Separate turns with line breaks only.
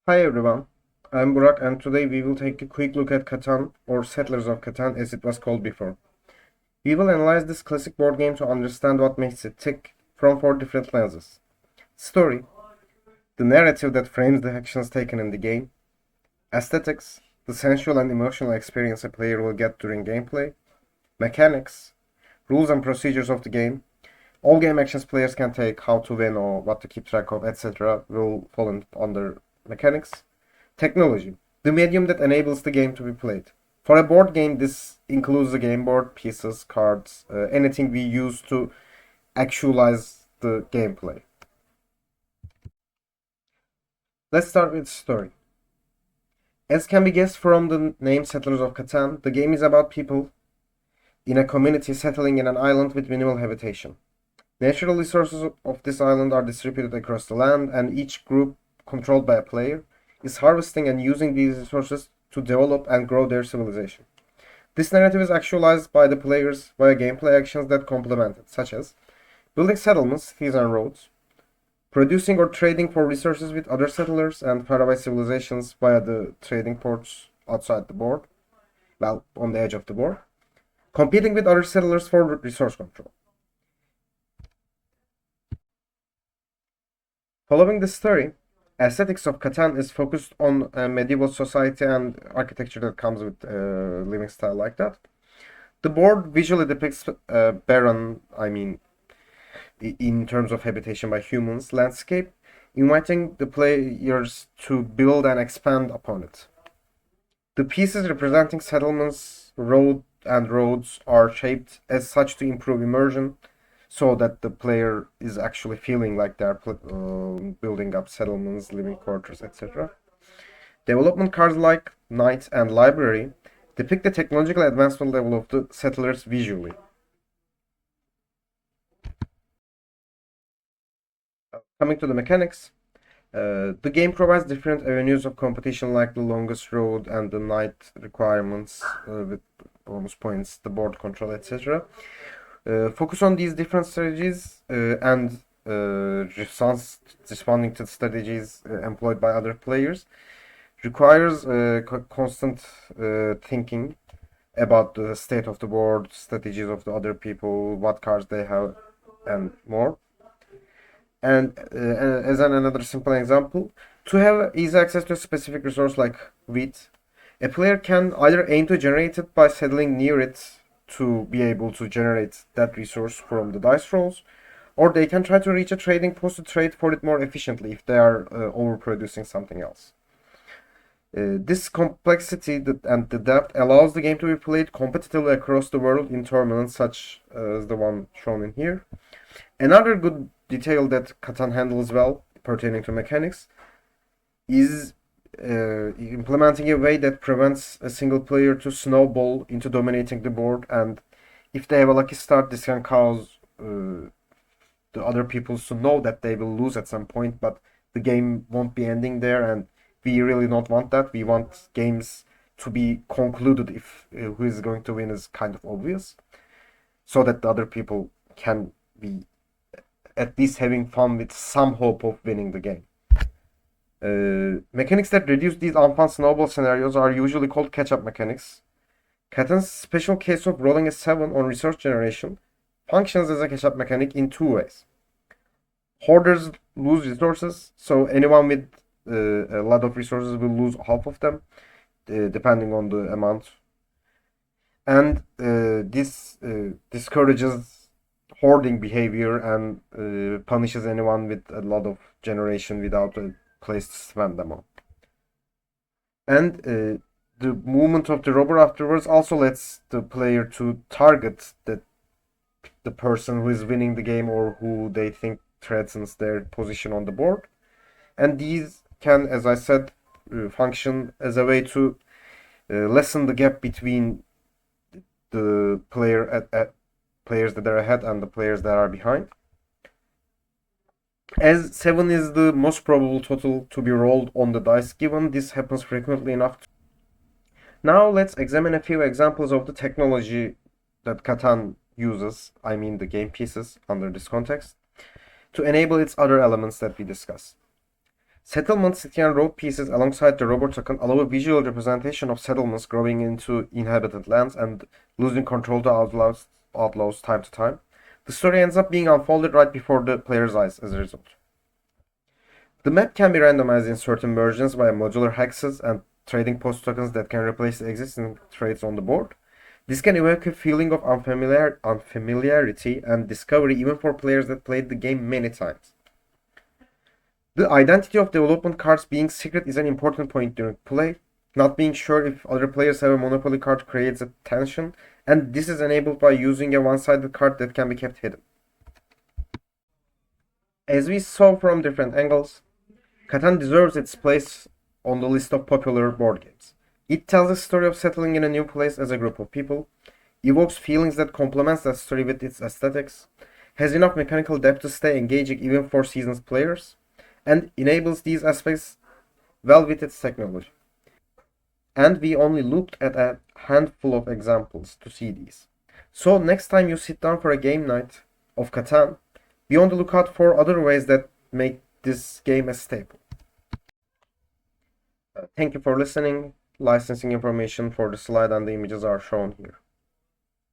Hi everyone, I'm Burak and today we will take a quick look at Catan, or Settlers of Catan as it was called before. We will analyze this classic board game to understand what makes it tick from four different lenses. Story, the narrative that frames the actions taken in the game. Aesthetics, the sensual and emotional experience a player will get during gameplay. Mechanics, rules and procedures of the game. All game actions players can take, how to win or what to keep track of, etc. will fall under mechanics. Technology, the medium that enables the game to be played. For a board game, this includes the game board, pieces, cards, anything we use to actualize the gameplay. Let's start with story. As can be guessed from the name Settlers of Catan, the game is about people in a community settling in an island with minimal habitation. Natural resources of this island are distributed across the land, and each group, controlled by a player, is harvesting and using these resources to develop and grow their civilization. This narrative is actualized by the players via gameplay actions that complement it, such as building settlements, cities, and roads, producing or trading for resources with other settlers and faraway civilizations via the trading ports outside the board, well, on the edge of the board, competing with other settlers for resource control. Following the story, aesthetics of Catan is focused on a medieval society and architecture that comes with a living style like that. The board visually depicts a barren, in terms of habitation by humans, landscape, inviting the players to build and expand upon it. The pieces representing settlements, roads are shaped as such to improve immersion, so that the player is actually feeling like they're building up settlements, living quarters, etc. Development cards like Knight and Library depict the technological advancement level of the settlers visually. Coming to the mechanics, the game provides different avenues of competition like the longest road and the Knight requirements with bonus points, the board control, etc. Focus on these different strategies and responding to strategies employed by other players requires constant thinking about the state of the board, strategies of the other people, what cards they have, and more. And as another simple example, to have easy access to a specific resource like wheat, a player can either aim to generate it by settling near it to be able to generate that resource from the dice rolls, or they can try to reach a trading post to trade for it more efficiently if they are overproducing something else. This complexity and the depth allows the game to be played competitively across the world in tournaments such as the one shown in here. Another good detail that Catan handles well, pertaining to mechanics, is implementing a way that prevents a single player to snowball into dominating the board, and if they have a lucky start, this can cause the other people to know that they will lose at some point, but the game won't be ending there, and we really don't want that. We want games to be concluded if who is going to win is kind of obvious, so that the other people can be at least having fun with some hope of winning the game. Mechanics that reduce these unfun snowball scenarios are usually called catch-up mechanics. Catan's special case of rolling a 7 on resource generation functions as a catch-up mechanic in two ways. Hoarders lose resources, so anyone with a lot of resources will lose half of them, depending on the amount. And this discourages hoarding behavior and punishes anyone with a lot of generation without a place to spend them on. And the movement of the robber afterwards also lets the player to target the person who is winning the game or who they think threatens their position on the board. And these can, as I said, function as a way to lessen the gap between the players that are ahead and the players that are behind. As 7 is the most probable total to be rolled on the dice given, this happens frequently enough. Now let's examine a few examples of the technology that Catan uses, I mean the game pieces under this context, to enable its other elements that we discussed. Settlements, city and road pieces alongside the robot token allow a visual representation of settlements growing into inhabited lands and losing control to outlaws time to time. The story ends up being unfolded right before the player's eyes as a result. The map can be randomized in certain versions by modular hexes and trading post tokens that can replace the existing trades on the board. This can evoke a feeling of unfamiliarity and discovery even for players that played the game many times. The identity of development cards being secret is an important point during play. Not being sure if other players have a Monopoly card creates a tension, and this is enabled by using a one-sided card that can be kept hidden. As we saw from different angles, Catan deserves its place on the list of popular board games. It tells the story of settling in a new place as a group of people, evokes feelings that complements that story with its aesthetics, has enough mechanical depth to stay engaging even for seasoned players, and enables these aspects well with its technology. And we only looked at a handful of examples to see these. So next time you sit down for a game night of Catan, be on the lookout for other ways that make this game a staple. Thank you for listening. Licensing information for the slide and the images are shown here.